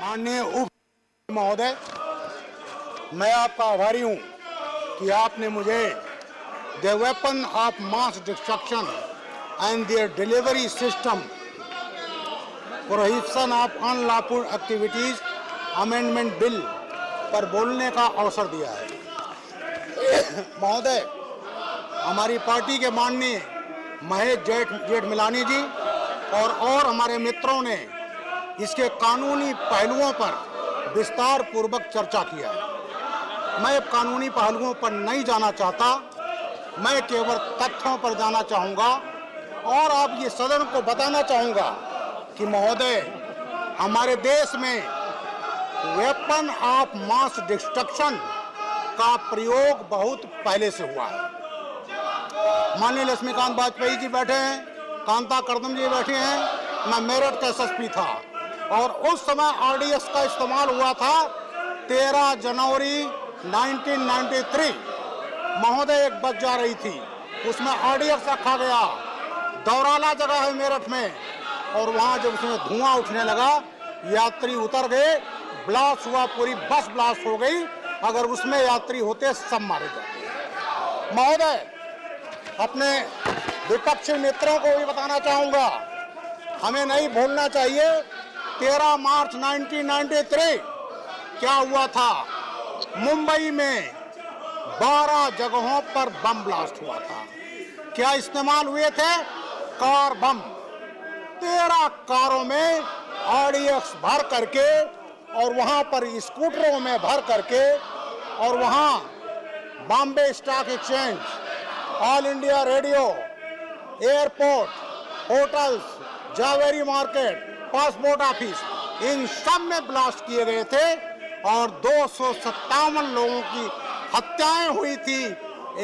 माननीय उप महोदय, मैं आपका आभारी हूं कि आपने मुझे the weapon of mass destruction and there delivery system prohibition of unlawful activities amendment bill पर बोलने का अवसर दिया है। महोदय, हमारी पार्टी के माननीय महेश जेठमलानी जी और हमारे मित्रों ने इसके कानूनी पहलुओं पर विस्तार पूर्वक चर्चा किया है। मैं कानूनी पहलुओं पर नहीं जाना चाहता, मैं केवल तथ्यों पर जाना चाहूँगा और आप ये सदन को बताना चाहूँगा कि महोदय, हमारे देश में वेपन ऑफ मास डिस्ट्रक्शन का प्रयोग बहुत पहले से हुआ है। माननीय लक्ष्मीकांत वाजपेयी जी बैठे हैं, कांता कर्दम जी बैठे हैं, मैं मेरठ का एसएसपी था और उस समय आरडीएक्स का इस्तेमाल हुआ था 13 जनवरी 1993। महोदय, एक बस जा रही थी, उसमें आरडीएक्स रखा गया, दौराला जगह है मेरठ में, और वहां जब उसमें धुआं उठने लगा, यात्री उतर गए, ब्लास्ट हुआ, पूरी बस ब्लास्ट हो गई। अगर उसमें यात्री होते सब मारे जाते। महोदय, अपने विपक्षी मित्रों को भी बताना चाहूंगा, हमें नहीं भूलना चाहिए 13 मार्च 1993 क्या हुआ था। मुंबई में 12 जगहों पर बम ब्लास्ट हुआ था। क्या इस्तेमाल हुए थे? Car bomb. 13 कारों में आरडीएक्स भर करके और वहां पर स्कूटरों में भर करके, और वहां Bombay stock exchange, all India radio, airport, hotels, Zaveri market, passport office, इन सब में ब्लास्ट किए गए थे और 257 लोगों की हत्याएं हुई थी।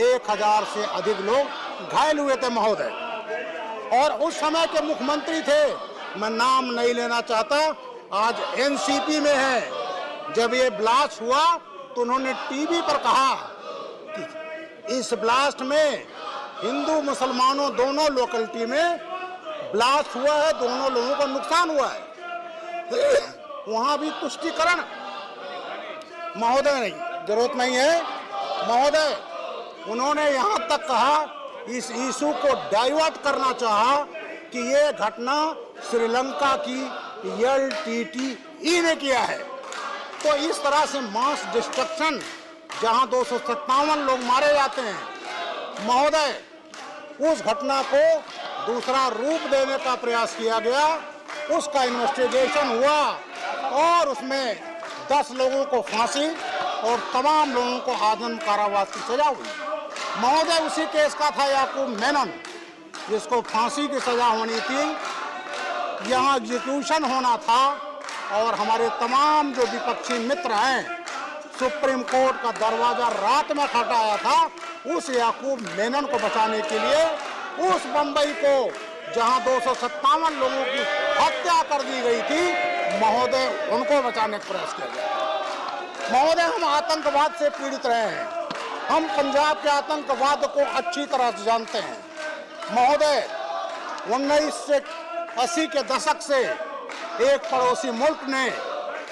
1000 से अधिक लोग घायल हुए थे महोदय। और उस समय के मुख्यमंत्री थे, मैं नाम नहीं लेना चाहता, आज एनसीपी में है। जब ये ब्लास्ट हुआ तो उन्होंने टीवी पर कहा कि इस ब्लास्ट में हिंदू मुसलमानों दोनों लोकेलिटी में ब्लास्ट हुआ है, दोनों लोगों को नुकसान हुआ है। वहां भी तुष्टिकरण महोदय नहीं, जरूरत नहीं है महोदय। उन्होंने यहां तक कहा, इस इशू को डाइवर्ट करना चाहा कि ये घटना श्रीलंका की LTTE ने किया है। तो इस तरह से मास डिस्ट्रक्शन, जहां 257 लोग मारे जाते हैं महोदय, उस घटना को दूसरा रूप देने का प्रयास किया गया। उसका इन्वेस्टिगेशन हुआ और उसमें 10 लोगों को फांसी और तमाम लोगों को आजीवन कारावास की सजा हुई। महोदय, उसी केस का था याकूब मेनन, जिसको फांसी की सजा होनी थी, यहाँ एग्जीक्यूशन होना था। और हमारे तमाम जो विपक्षी मित्र हैं, सुप्रीम कोर्ट का दरवाजा रात में खटखटाया था उस याकूब मेनन को बचाने के लिए। उस बंबई को जहां 257 लोगों की हत्या कर दी गई थी महोदय, उनको बचाने का प्रयास किया गया। महोदय, हम आतंकवाद से पीड़ित रहे हैं, हम पंजाब के आतंकवाद को अच्छी तरह से जानते हैं महोदय। 1980 के दशक से एक पड़ोसी मुल्क ने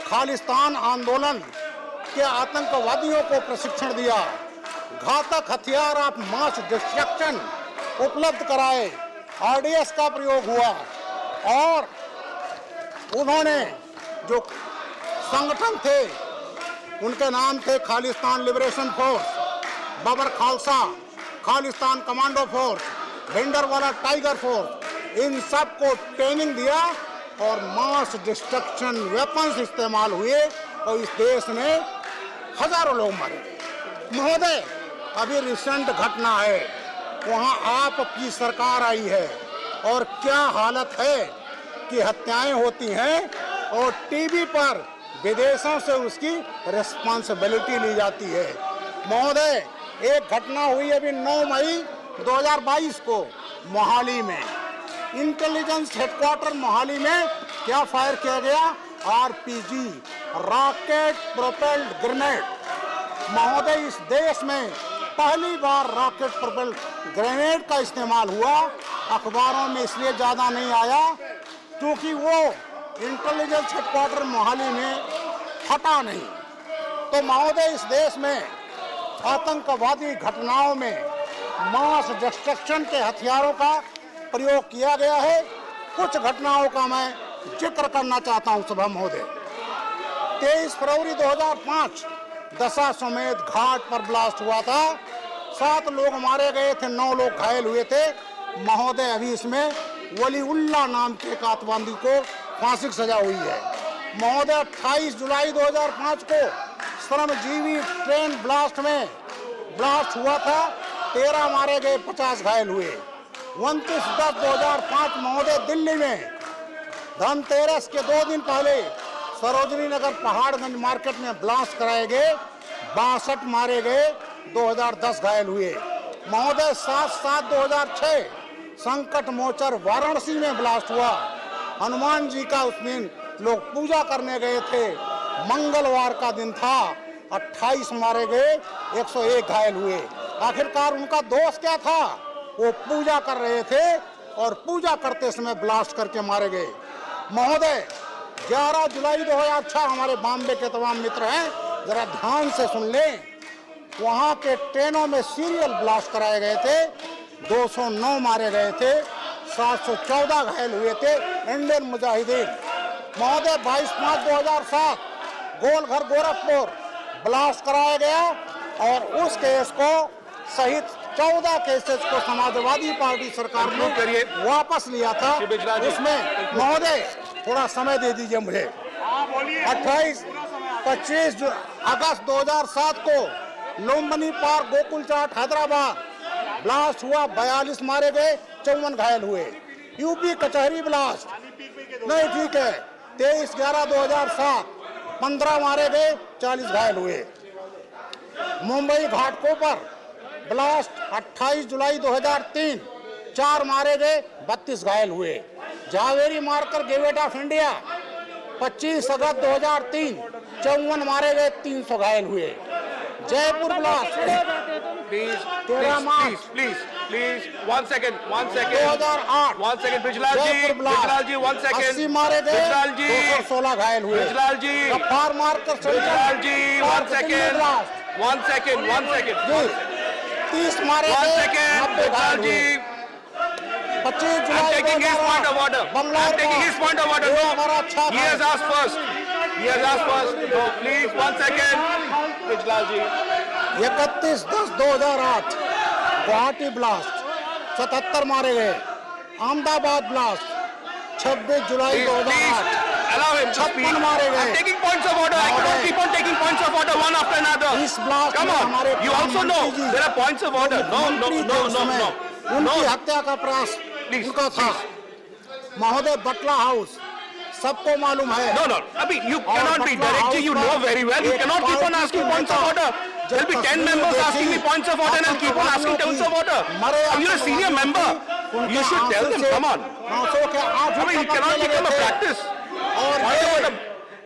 खालिस्तान आंदोलन के आतंकवादियों को प्रशिक्षण दिया, घातक हथियार ऑफ मास डिस्ट्रक्शन उपलब्ध कराए, आरडीएक्स का प्रयोग हुआ और उन्होंने जो संगठन थे उनके नाम थे Khalistan liberation force, Babbar Khalsa, Khalistan commando force, Bhindranwale tiger force, इन सब को ट्रेनिंग दिया और मास डिस्ट्रक्शन वेपन्स इस्तेमाल हुए और इस देश में हजारों लोग मारे गए। महोदय, अभी रिसेंट घटना है, वहां आपकी सरकार आई है और क्या हालत है कि हत्याएं होती हैं और टीवी पर विदेशों से उसकी रिस्पॉन्सिबिलिटी ली जाती है। महोदय, एक घटना हुई अभी 9 मई 2022 को मोहाली में, इंटेलिजेंस हेडक्वार्टर मोहाली में क्या फायर किया गया? RPG, rocket propelled grenade. महोदय, इस देश में पहली बार रॉकेट प्रोपेल्ड ग्रेनेड का इस्तेमाल हुआ। अखबारों में इसलिए ज़्यादा नहीं आया क्योंकि वो इंटेलिजेंस हेडक्वार्टर मोहाली में फटा नहीं, तो महोदय इस देश में आतंकवादी घटनाओं में मास डिस्ट्रक्शन के हथियारों का प्रयोग किया गया है। कुछ घटनाओं का मैं जिक्र करना चाहता हूं सभा महोदय। 23 फरवरी 2005 दशाश्वमेध घाट पर ब्लास्ट हुआ था। 7 लोग मारे गए थे, 9 लोग घायल हुए थे महोदय। अभी इसमें वलीउल्लाह नाम के एक आतंकवादी को फांसी की सजा हुई है महोदय। 28 जुलाई 2005 को श्रमजीवी ट्रेन ब्लास्ट में ब्लास्ट हुआ था, 13 मारे गए, 50 घायल हुए। 29/10/2005 महोदय दिल्ली में धनतेरस के 2 दिन पहले सरोजनी नगर पहाड़गंज मार्केट में ब्लास्ट कराए गए, 62 मारे गए, 2010 घायल हुए महोदय। 7/7/2006 संकट मोचर वाराणसी में ब्लास्ट हुआ। हनुमान जी का उस दिन लोग पूजा करने गए थे, मंगलवार का दिन था, 28 मारे गए, 101 घायल हुए। आखिरकार उनका दोष क्या था? वो पूजा कर रहे थे और पूजा करते समय ब्लास्ट करके मारे गए महोदय। 11 जुलाई 2006 हमारे बॉम्बे के तमाम मित्र हैं, जरा ध्यान से सुन लें। वहां के ट्रेनों में सीरियल ब्लास्ट कराए गए थे, 209 मारे गए थे, 714 घायल हुए थे इंडियन मुजाहिदीन महोदय। 22/5/2007 गोलघर गोरखपुर ब्लास्ट कराया गया और उस केस को सहित 14 केसेस को समाजवादी पार्टी सरकार ने वापस लिया था। उसमें महोदय थोड़ा समय दे दीजिए मुझे। 25 अगस्त 2007 को लुम्बिनी पार्क गोकुल चाट हैदराबाद ब्लास्ट हुआ, 42 मारे गए, 54 घायल हुए। यूपी कचहरी ब्लास्ट नहीं, ठीक है, 23/11/2007 15 मारे गए, 40 घायल हुए। मुंबई घाटकोपर ब्लास्ट 28 जुलाई 2003 4 मारे गए, 32 घायल हुए। Zaveri market gateway of India 25 अगस्त 2003 54 मारे गए, 300 घायल हुए। जयपुर ब्लास्ट 13 मार्च please 1 second 2008 1 second Bijlal ji 1 second 80 मारे गए, 216 घायल हुए। बिजलाल जी गफ्फार मार्कर बिजलाल जी 1 सेकंड 30 मारे गए, 90 घायल हुए। 25 जुलाई I'm taking his point of order. I'm taking his point of order. No, he has asked first. No, please 1 second. Bijlal ji 31/10/2008 Guwahati blast 77 मारे गए। अहमदाबाद ब्लास्ट 26 जुलाई 2008 allow him to speak. 56 मारे गए। I'm taking points of order. I cannot keep on taking points of order one after another. इस blast Come में on. हमारे You also know there are points of order. No. उनकी हत्या का प्रयास उनका था महोदय। बटला हाउस सबको मालूम है। No. Abhi, you cannot be directly. You know very well. You cannot keep on asking points of order. There will be 10 members asking me points of order and I'll keep on asking points of order. You're a senior member. You should tell them. Come on. I mean, it cannot become a practice.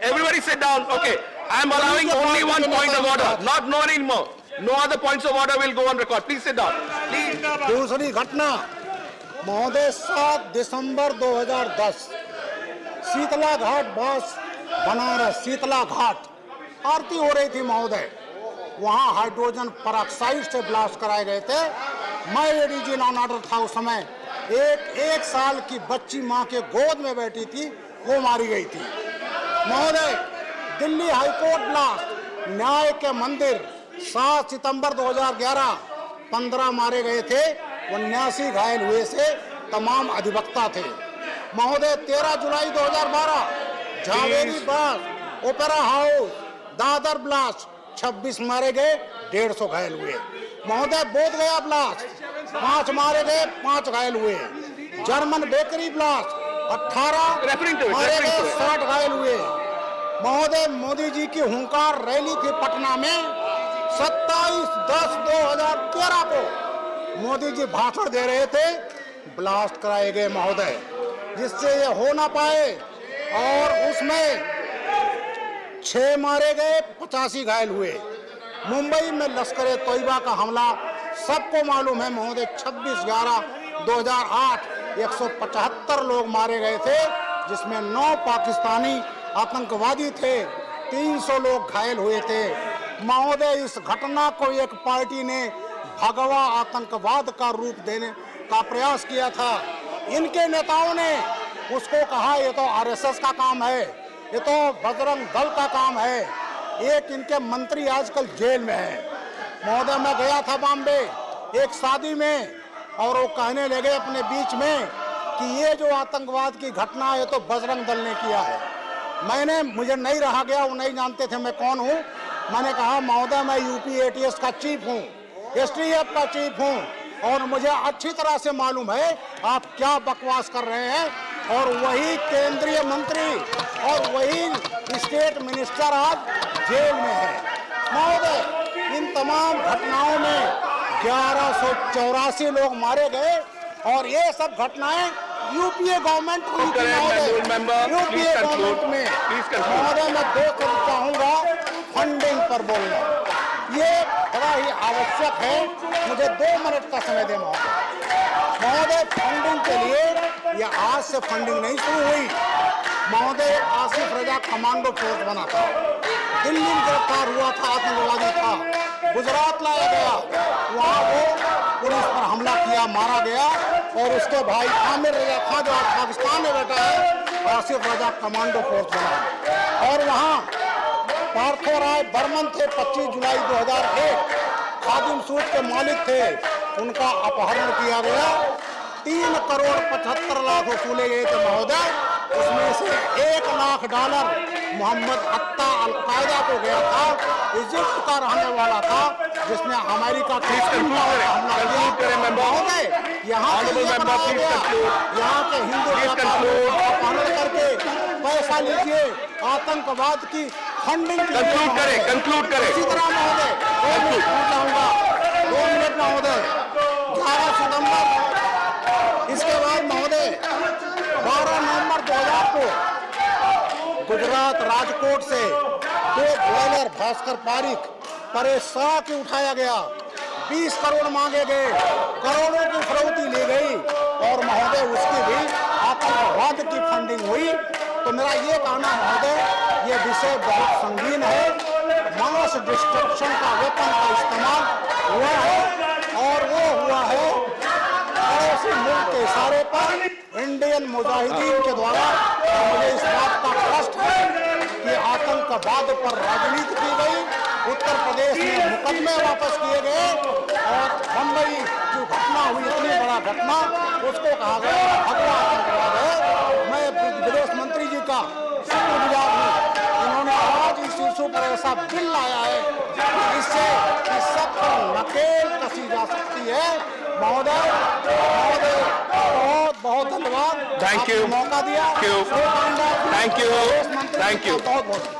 Everybody sit down. Okay. I'm allowing only one point of order. Not no anymore. No other points of order will go on record. Please sit down. Please. दूसरी घटना महोदय 7 दिसंबर 2010 शीतला घाट बनारस शीतला घाट आरती हो रही थी महोदय। वहां hydrogen peroxide से blast कराए गए थे। मैं एडीजी लॉ एंड ऑर्डर था उस समय। एक साल की बच्ची मां के गोद में बैठी थी, वो मारी गई थी महोदय। दिल्ली हाईकोर्ट ब्लास्ट न्याय के मंदिर 7 सितंबर 2011 15 मारे गए थे, 79 घायल हुए से तमाम अधिवक्ता थे महोदय। 13 जुलाई 2012 Jhaveri blast opera house Dadar blast 26 मारे गए, 150 घायल हुए महोदय। बोधगया ब्लास्ट 5 मारे गए, 5 घायल हुए। जर्मन बेकरी ब्लास्ट 18 मारे गए, 60 घायल हुए महोदय। मोदी जी की हुंकार रैली थी पटना में 27/10/2013 को मोदी जी भाषण दे रहे थे, ब्लास्ट कराए गए महोदय, जिससे ये हो ना पाए। और उसमें 6 मारे गए, 85 घायल हुए। मुंबई में लश्कर तोयबा का हमला सबको मालूम है महोदय। 26/11/2008 175 लोग मारे गए थे, जिसमें 9 पाकिस्तानी आतंकवादी थे, 300 लोग घायल हुए थे। महोदय, इस घटना को एक पार्टी ने भगवा आतंकवाद का रूप देने का प्रयास किया था। इनके नेताओं ने उसको कहा ये तो आरएसएस का काम है, ये तो बजरंग दल का काम है। एक इनके मंत्री आजकल जेल में है। महोदय, मैं गया था बॉम्बे एक शादी में, और वो कहने लगे अपने बीच में कि ये जो आतंकवाद की घटना है तो बजरंग दल ने किया है। मुझे नहीं रहा गया, वो नहीं जानते थे मैं कौन हूँ। मैंने कहा महोदय, मैं यूपी एटीएस का चीफ हूँ, एसटीएफ का चीफ हूँ, और मुझे अच्छी तरह से मालूम है आप क्या बकवास कर रहे हैं। और वही केंद्रीय मंत्री और वही स्टेट मिनिस्टर आज जेल में है। महोदय, इन तमाम घटनाओं में 1184 लोग मारे गए, और ये सब घटनाएं यूपीए गवर्नमेंट की थी। यूपीए गवर्नमेंट में महोदय, मैं 2 शब्द चाहूंगा फंडिंग पर बोलना, ये बड़ा ही आवश्यक है। मुझे 2 मिनट का समय दें महोदय। फंडिंग के लिए ये आज से फंडिंग नहीं शुरू हुई महोदय। आसिफ रजा कमांडो फोर्स बना था, दिल्ली में गिरफ्तार हुआ था, आतंकवादी था, गुजरात लाया गया, वहाँ वो पुलिस पर हमला किया, मारा गया, और उसके भाई आमिर रजा खां जो आज पाकिस्तान में बैठा है, आसिफ रजा कमांडो फोर्स बना। और वहाँ पार्थो राय बर्मन थे, 25 जुलाई 2001 खादिम सूट के मालिक थे, उनका अपहरण किया गया। 3 करोड़ 75 लाख वसूले गए थे महोदय। उसमें से $1 लाख मोहम्मद अत्ता अलकायदा को गया था, इजिप्ट का रहने वाला था, जिसने अमेरिका के हमला किया। महोदय, यहाँ के हिंदू अपहरण करके पैसा लीजिए, आतंकवाद की फंडिंग कंक्लूड करें। इसी तरह महोदय 2 मिनट चाहूंगा, 2 मिनट महोदय। 11 सितंबर, इसके बाद महोदय 12 नवंबर 2000 को गुजरात राजकोट से 2 ग्वालियर भास्कर पारिक परेशान के उठाया गया, 20 करोड़ मांगे गए, करोड़ों की फिरौती ली गई, और महोदय उसकी भी आतंकवाद की फंडिंग हुई। तो मेरा ये कहना महोदय, ये विषय बहुत संगीन है। मास डिस्ट्रक्शन का वेपन का इस्तेमाल हुआ है, और वो हुआ है पड़ोसी मुल्क के इशारे पर इंडियन मुजाहिदीन के द्वारा। मुझे इस बात का कष्ट है कि आतंकवाद पर राजनीति की गई, उत्तर प्रदेश में मुकदमे वापस किए गए, और बम्बई जो घटना हुई, इतनी बड़ा घटना, उसको कहा गया भगवा आतंकवाद है। मैं विदेश मंत्री जी का शुक्रगुजार हूँ, इन्होंने आज इस इशू पर ऐसा बिल लाया है इससे इस सब पर नकेल कसी जा सकती है। महोदय, बहुत बहुत धन्यवाद, थैंक यू, मौका दिया। थैंक यू, बहुत बहुत